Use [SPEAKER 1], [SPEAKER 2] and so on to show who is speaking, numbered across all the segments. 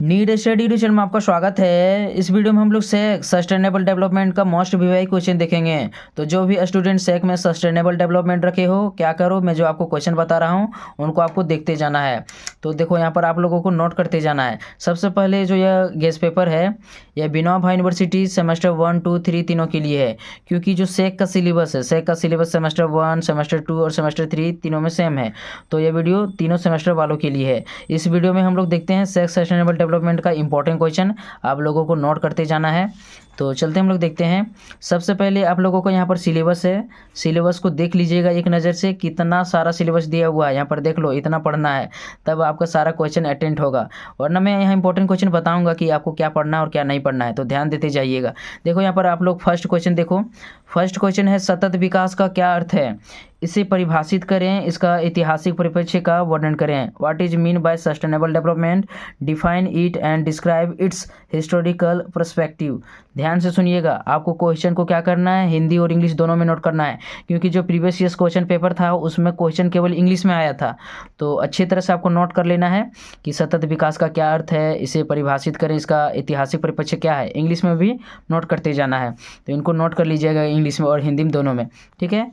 [SPEAKER 1] Need study tuition में आपका स्वागत है। इस वीडियो में हम लोग सेक सस्टेनेबल डेवलपमेंट का मोस्ट वीवाई क्वेश्चन देखेंगे। तो जो भी स्टूडेंट सेक में सस्टेनेबल डेवलपमेंट रखे हो, क्या करो, मैं जो आपको क्वेश्चन बता रहा हूँ उनको आपको देखते जाना है। तो देखो यहाँ पर आप लोगों को नोट करते जाना है। सबसे पहले जो यह गेस्ट पेपर है यह विनोबा यूनिवर्सिटी सेमेस्टर 1, 2, 3 तीनों के लिए है, क्योंकि जो सेक का सिलेबस है, सेक का सिलेबस सेमेस्टर 1, सेमेस्टर 2 और सेमेस्टर 3 तीनों में सेम है। तो यह वीडियो तीनों सेमेस्टर वालों के लिए है। इस वीडियो में हम लोग देखते हैं सेक सस्टेनेबल डेवलपमेंट का इंपॉर्टेंट क्वेश्चन, आप लोगों को नोट करते जाना है। तो चलते हम लोग देखते हैं। सबसे पहले आप लोगों को यहाँ पर सिलेबस है, सिलेबस को देख लीजिएगा एक नज़र से, कितना सारा सिलेबस दिया हुआ है। यहाँ पर देख लो, इतना पढ़ना है तब आपका सारा क्वेश्चन अटेंड होगा, वरना मैं यहाँ इंपॉर्टेंट क्वेश्चन बताऊंगा कि आपको क्या पढ़ना है और क्या नहीं पढ़ना है, तो ध्यान देते जाइएगा। देखो यहाँ पर आप लोग फर्स्ट क्वेश्चन देखो। फर्स्ट क्वेश्चन है सतत विकास का क्या अर्थ है, इसे परिभाषित करें, इसका ऐतिहासिक परिप्रेक्ष्य का वर्णन करें। What is mean by sustainable development, define it and describe it's historical perspective. ध्यान से सुनिएगा, आपको क्वेश्चन को क्या करना है, हिंदी और इंग्लिश दोनों में नोट करना है, क्योंकि जो प्रीवियस ईयर्स क्वेश्चन पेपर था उसमें क्वेश्चन केवल इंग्लिश में आया था। तो अच्छी तरह से आपको नोट कर लेना है कि सतत विकास का क्या अर्थ है, इसे परिभाषित करें, इसका ऐतिहासिक परिप्रेक्ष्य क्या है। इंग्लिश में भी नोट करते जाना है, तो इनको नोट कर लीजिएगा इंग्लिश में और हिंदी में दोनों में, ठीक है।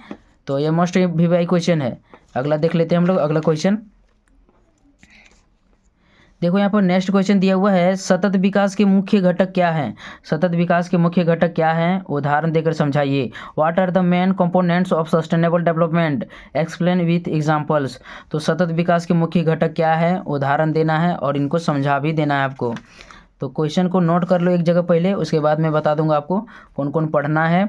[SPEAKER 1] तो ये मोस्ट वीवाई क्वेश्चन है। अगला देख लेते हैं हम लोग। अगला क्वेश्चन देखो, यहाँ पर नेक्स्ट क्वेश्चन दिया हुआ है सतत विकास के मुख्य घटक क्या हैं। सतत विकास के मुख्य घटक क्या हैं, उदाहरण देकर समझाइए। What are the main components of sustainable development, explain with examples. तो सतत विकास के मुख्य घटक क्या है, उदाहरण देना है और इनको समझा भी देना है आपको। तो क्वेश्चन को नोट कर लो एक जगह पहले, उसके बाद मैं बता दूंगा आपको कौन कौन पढ़ना है,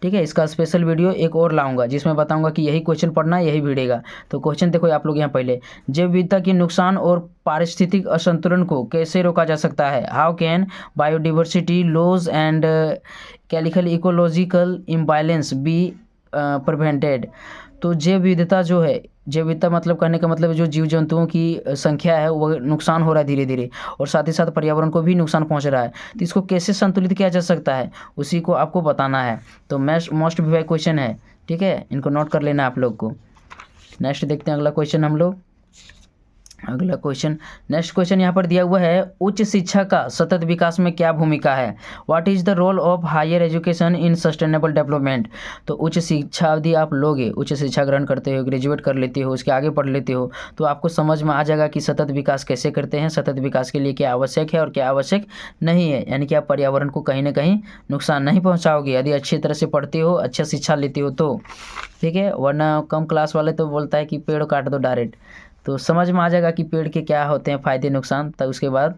[SPEAKER 1] ठीक है। इसका स्पेशल वीडियो एक और लाऊंगा जिसमें बताऊंगा कि यही क्वेश्चन पढ़ना, यही भिड़ेगा। तो क्वेश्चन देखो आप लोग यहाँ पहले, जैव विविधता के नुकसान और पारिस्थितिक असंतुलन को कैसे रोका जा सकता है। How can biodiversity loss and कैलिकल इकोलॉजिकल इम्बैलेंस बी प्रिवेंटेड। तो जैव विविधता जो है, जैव विविधता मतलब कहने का मतलब जो जीव जंतुओं की संख्या है वो नुकसान हो रहा है धीरे धीरे, और साथ ही साथ पर्यावरण को भी नुकसान पहुंच रहा है। तो इसको कैसे संतुलित किया जा सकता है, उसी को आपको बताना है। तो मोस्ट वीवाई क्वेश्चन है, ठीक है, इनको नोट कर लेना आप लोग को। नेक्स्ट देखते हैं अगला क्वेश्चन हम लोग। अगला क्वेश्चन, नेक्स्ट क्वेश्चन यहाँ पर दिया हुआ है उच्च शिक्षा का सतत विकास में क्या भूमिका है। What is the role of higher education in sustainable development. तो उच्च शिक्षा यदि आप लोगे, उच्च शिक्षा ग्रहण करते हो, ग्रेजुएट कर लेते हो, उसके आगे पढ़ लेते हो, तो आपको समझ में आ जाएगा कि सतत विकास कैसे करते हैं, सतत विकास के लिए क्या आवश्यक है और क्या आवश्यक नहीं है। यानी कि आप पर्यावरण को कहीं ना कहीं नुकसान नहीं पहुँचाओगे यदि अच्छी तरह से पढ़ते हो, अच्छा शिक्षा लेते हो तो, ठीक है। वरना कम क्लास वाले तो बोलता है कि पेड़ काट दो डायरेक्ट। तो समझ में आ जाएगा कि पेड़ के क्या होते हैं फ़ायदे नुकसान, तब उसके बाद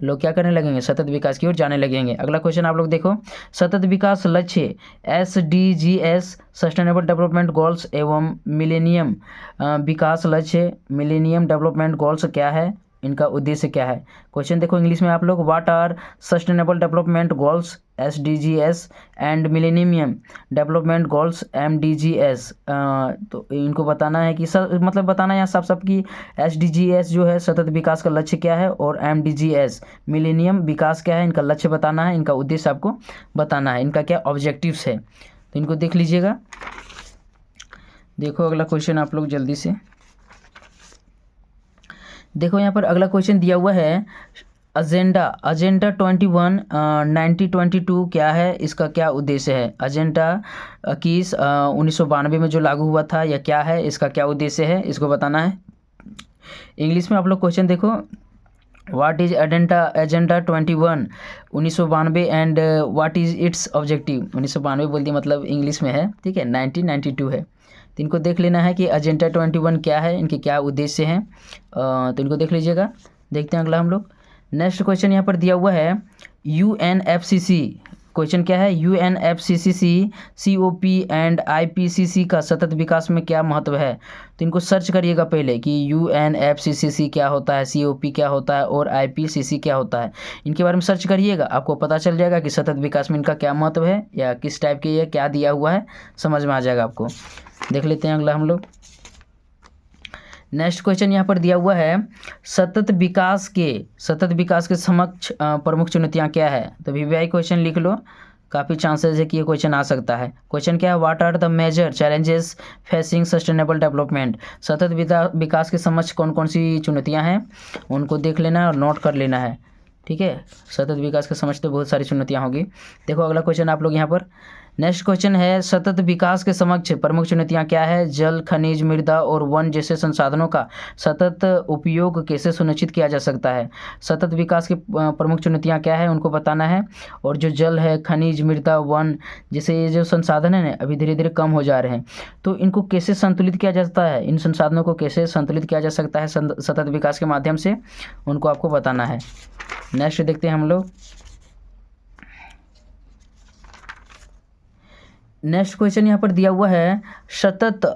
[SPEAKER 1] लोग क्या करने लगेंगे, सतत विकास की ओर जाने लगेंगे। अगला क्वेश्चन आप लोग देखो, सतत विकास लक्ष्य SDGs सस्टेनेबल डेवलपमेंट गोल्स एवं मिलेनियम विकास लक्ष्य मिलेनियम डेवलपमेंट गोल्स क्या है, इनका उद्देश्य क्या है। क्वेश्चन देखो इंग्लिश में आप लोग, what are sustainable development goals SDGs and millennium development goals MDGs। तो इनको बताना है कि मतलब बताना है यहाँ साफ साफ कि SDGs जो है सतत विकास का लक्ष्य क्या है, और MDGs मिलेनियम विकास क्या है, इनका लक्ष्य बताना है, इनका उद्देश्य आपको बताना है, इनका क्या ऑब्जेक्टिव्स है। तो इनको देख लीजिएगा। देखो अगला क्वेश्चन आप लोग जल्दी से देखो, यहाँ पर अगला क्वेश्चन दिया हुआ है एजेंडा 21 1922 क्या है, इसका क्या उद्देश्य है। एजेंडा 1992 में जो लागू हुआ था, या क्या है, इसका क्या उद्देश्य है, इसको बताना है। इंग्लिश में आप लोग क्वेश्चन देखो, what is agenda 21 1992 and what is it's objective. 1992 बोल दिया, मतलब इंग्लिश में है, ठीक है, 1992 है। तो इनको देख लेना है कि एजेंडा 21 क्या है, इनके क्या उद्देश्य हैं। तो इनको देख लीजिएगा। देखते हैं अगला हम लोग। नेक्स्ट क्वेश्चन यहाँ पर दिया हुआ है UNFCCC। क्वेश्चन क्या है, UNFCCC COP एंड IPCC का सतत विकास में क्या महत्व है। तो इनको सर्च करिएगा पहले कि UNFCCC क्या होता है, COP क्या होता है और IPCC क्या होता है। इनके बारे में सर्च करिएगा, आपको पता चल जाएगा कि सतत विकास में इनका क्या महत्व है, या किस टाइप के ये क्या दिया हुआ है, समझ में आ जाएगा आपको। देख लेते हैं अगला हम लोग। नेक्स्ट क्वेश्चन यहाँ पर दिया हुआ है सतत विकास के समक्ष प्रमुख चुनौतियाँ क्या है। तो वीवाई क्वेश्चन लिख लो, काफ़ी चांसेस है कि ये क्वेश्चन आ सकता है। क्वेश्चन क्या है, what are the major challenges facing sustainable development. सतत विकास के समक्ष कौन कौन सी चुनौतियाँ हैं, उनको देख लेना है और नोट कर लेना है, ठीक है, सतत विकास के समझते बहुत सारी चुनौतियाँ होगी। देखो अगला क्वेश्चन आप लोग यहाँ पर, नेक्स्ट क्वेश्चन है सतत विकास के समक्ष प्रमुख चुनौतियाँ क्या है? जल, खनिज, मृदा और वन जैसे संसाधनों का सतत उपयोग कैसे सुनिश्चित किया जा सकता है? सतत विकास की प्रमुख चुनौतियाँ क्या है उनको बताना है। और जो जल है, खनिज, मृदा, वन जैसे ये जो संसाधन है ना अभी धीरे धीरे कम हो जा रहे हैं, तो इनको कैसे संतुलित किया जाता है, इन संसाधनों को कैसे संतुलित किया जा सकता है सतत विकास के माध्यम से, उनको आपको बताना है। नेक्स्ट देखते हैं हम लोग, नेक्स्ट क्वेश्चन यहाँ पर दिया हुआ है स्वास्थ्य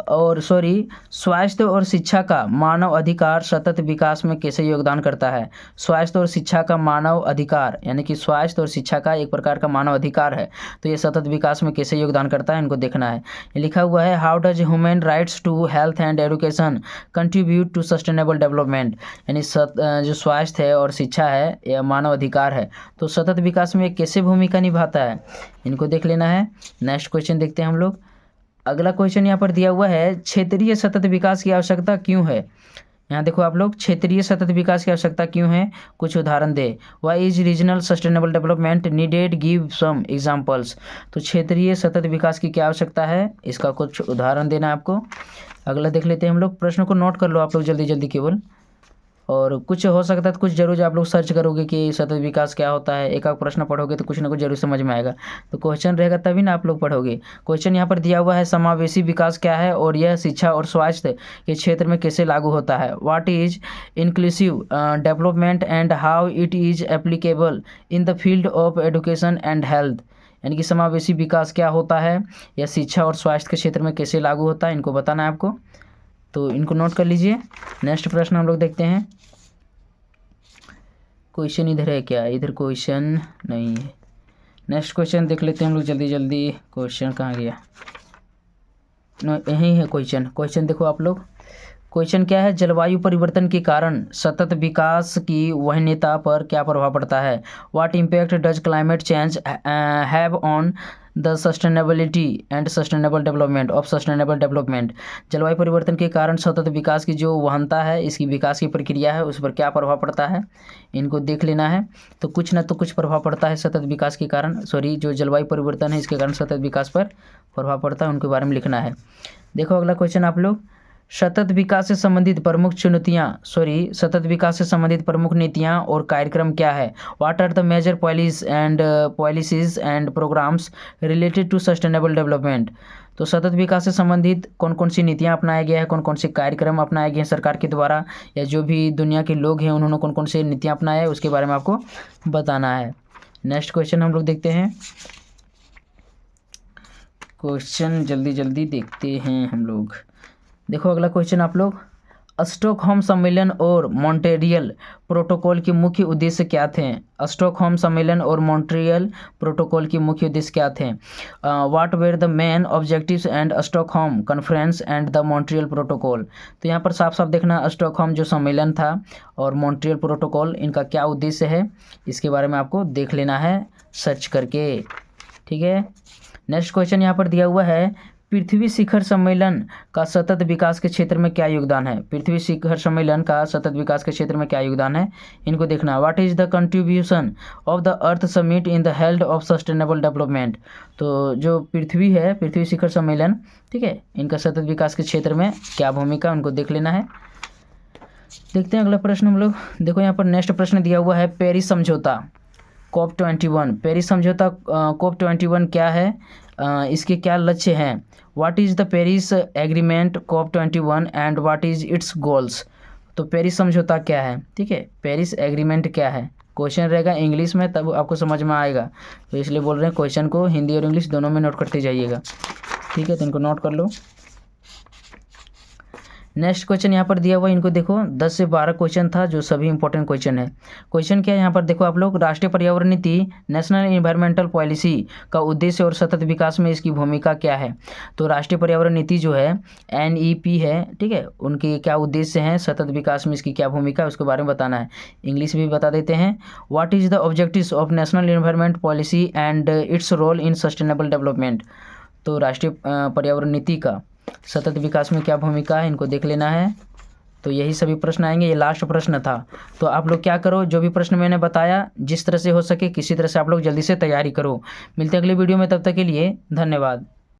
[SPEAKER 1] और शिक्षा का मानव अधिकार सतत विकास में कैसे योगदान करता है? स्वास्थ्य और शिक्षा का मानव अधिकार, यानी कि स्वास्थ्य और शिक्षा का एक प्रकार का मानव अधिकार है, तो ये सतत विकास में कैसे योगदान करता है इनको देखना है। ये लिखा हुआ है how does human rights to health and education contribute to sustainable development, यानी जो स्वास्थ्य है और शिक्षा है यह मानव अधिकार है, तो सतत विकास में कैसे भूमिका निभाता है इनको देख लेना है। नेक्स्ट क्वेश्चन देखते हैं हम लोग, अगला क्वेश्चन यहाँ पर दिया हुआ है क्षेत्रीय सतत विकास की आवश्यकता क्यों है? यहाँ देखो आप लोग, क्षेत्रीय सतत विकास की आवश्यकता क्यों है, कुछ उदाहरण दे। Why is regional sustainable development needed, give some examples. तो क्षेत्रीय सतत विकास की क्या आवश्यकता है, इसका कुछ उदाहरण देना है आपको। अगला देख लेते हैं हम लोग, प्रश्न को नोट कर लो आप लोग जल्दी जल्दी केवल, और कुछ हो सकता है तो कुछ जरूर आप लोग सर्च करोगे कि सतत विकास क्या होता है, एक आध प्रश्न पढ़ोगे तो कुछ ना कुछ जरूर समझ में आएगा, तो क्वेश्चन रहेगा तभी ना आप लोग पढ़ोगे। क्वेश्चन यहाँ पर दिया हुआ है समावेशी विकास क्या है और यह शिक्षा और स्वास्थ्य के क्षेत्र में कैसे लागू होता है? What is inclusive development and how it is applicable in the field of education and health, यानी कि समावेशी विकास क्या होता है, यह शिक्षा और स्वास्थ्य के क्षेत्र में कैसे लागू होता है, इनको बताना है आपको, तो इनको नोट कर लीजिए। नेक्स्ट प्रश्न हम लोग देखते हैं, क्वेश्चन इधर है क्या, इधर क्वेश्चन नहीं है। नेक्स्ट क्वेश्चन देख लेते हैं हम लोग जल्दी जल्दी, क्वेश्चन कहाँ गया, यही है क्वेश्चन। क्वेश्चन देखो आप लोग, क्वेश्चन क्या है, जलवायु परिवर्तन के कारण सतत विकास की वहनीयता पर क्या प्रभाव पड़ता है? What impact does climate change have on the sustainability and sustainable development of sustainable development. जलवायु परिवर्तन के कारण सतत विकास की जो वहनता है, इसकी विकास की प्रक्रिया है, उस पर क्या प्रभाव पड़ता है इनको देख लेना है। तो कुछ ना तो कुछ प्रभाव पड़ता है सतत विकास के कारण, जो जलवायु परिवर्तन है इसके कारण सतत विकास पर प्रभाव पड़ता है, उनके बारे में लिखना है। देखो अगला क्वेश्चन आप लोग, सतत विकास से संबंधित प्रमुख नीतियाँ और कार्यक्रम क्या है? What are the major policies and programmes related to sustainable development. तो सतत विकास से संबंधित कौन कौन सी नीतियाँ अपनाया गया है, कौन कौन से कार्यक्रम अपनाए गए हैं सरकार के द्वारा, या जो भी दुनिया के लोग हैं उन्होंने कौन कौन से नीतियाँ अपनाया है, उसके बारे में आपको बताना है। नेक्स्ट क्वेश्चन हम लोग देखते हैं, क्वेश्चन जल्दी जल्दी देखते हैं हम लोग। देखो अगला क्वेश्चन आप लोग, स्टॉकहोम सम्मेलन और मॉन्ट्रियल प्रोटोकॉल के मुख्य उद्देश्य क्या थे? स्टॉकहोम सम्मेलन और मॉन्ट्रियल प्रोटोकॉल के मुख्य उद्देश्य क्या थे? What were the main objectives and Stockholm conference and the Montreal protocol. तो यहाँ पर साफ साफ देखना, स्टॉकहोम जो सम्मेलन था और मॉन्ट्रियल प्रोटोकॉल, इनका क्या उद्देश्य है इसके बारे में आपको देख लेना है सर्च करके, ठीक है। नेक्स्ट क्वेश्चन यहाँ पर दिया हुआ है, पृथ्वी शिखर सम्मेलन का सतत विकास के क्षेत्र में क्या योगदान है? पृथ्वी शिखर सम्मेलन का सतत विकास के क्षेत्र में क्या योगदान है इनको देखना। What is the contribution of the earth summit in the health of sustainable development. तो जो पृथ्वी है, पृथ्वी शिखर सम्मेलन, ठीक है, इनका सतत विकास के क्षेत्र में क्या भूमिका, उनको देख लेना है। देखते हैं अगला प्रश्न हम लोग। देखो यहाँ पर नेक्स्ट प्रश्न दिया हुआ है, पेरिस समझौता COP21, पेरिस समझौता COP21 क्या है, इसके क्या लक्ष्य हैं? What is the Paris agreement COP21 and what is it's goals. तो पेरिस समझौता क्या है, ठीक है, पेरिस एग्रीमेंट क्या है, क्वेश्चन रहेगा इंग्लिश में, तब आपको समझ में आएगा, तो इसलिए बोल रहे हैं क्वेश्चन को हिंदी और इंग्लिश दोनों में नोट करते जाइएगा, ठीक है, तो इनको नोट कर लो। नेक्स्ट क्वेश्चन यहाँ पर दिया हुआ, इनको देखो 10 से 12 क्वेश्चन था जो सभी इंपॉर्टेंट क्वेश्चन है। क्वेश्चन क्या है यहाँ पर देखो आप लोग, राष्ट्रीय पर्यावरण नीति नेशनल इन्वायरमेंटल पॉलिसी का उद्देश्य और सतत विकास में इसकी भूमिका क्या है। तो राष्ट्रीय पर्यावरण नीति जो है NEP है, ठीक है, उनके क्या उद्देश्य हैं, सतत विकास में इसकी क्या भूमिका है उसके बारे में बताना है। इंग्लिश भी बता देते हैं, what is the objectives of national environment policy and its role in sustainable development. तो राष्ट्रीय पर्यावरण नीति का सतत विकास में क्या भूमिका है इनको देख लेना है। तो यही सभी प्रश्न आएंगे। ये लास्ट प्रश्न था। तो आप लोग क्या करो, जो भी प्रश्न मैंने बताया जिस तरह से हो सके किसी तरह से आप लोग जल्दी से तैयारी करो। मिलते हैं अगले वीडियो में, तब तक के लिए धन्यवाद।